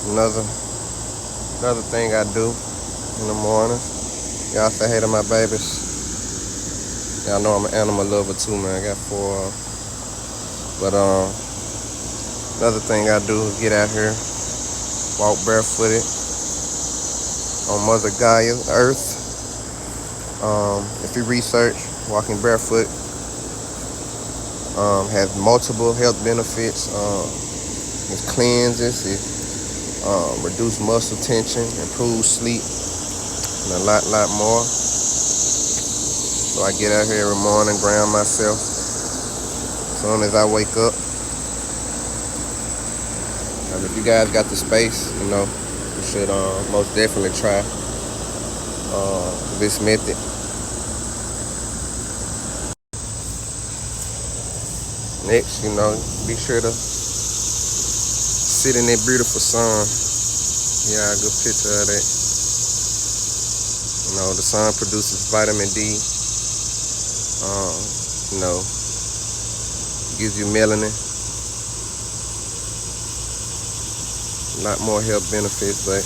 Another thing I do in the morning. Y'all say hey to my babies. Y'all know I'm an animal lover too, man. I got 4 of 'em. But another thing I do is get out here, walk barefooted on Mother Gaia, Earth. If you research, walking barefoot has multiple health benefits. It cleanses, it reduces muscle tension, improves sleep, and a lot more. So I get out here every morning, ground myself. As soon as I wake up. And if you guys got the space, you should most definitely try this method. Next, be sure to sit in that beautiful sun. Yeah, a good picture of that. The sun produces vitamin D. Gives you melanin. A lot more health benefits, but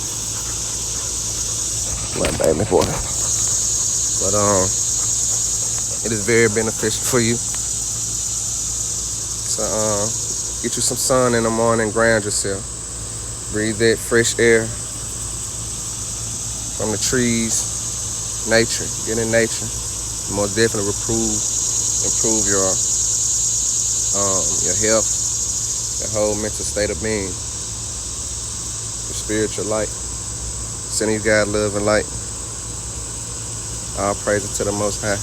my baby boy. But it is very beneficial for you. So get you some sun in the morning, ground yourself. Breathe that fresh air from the trees, nature. Get in nature. Most definitely improve your health, your whole mental state of being, your spiritual light. Sending you guys love and light. All praises to the Most High.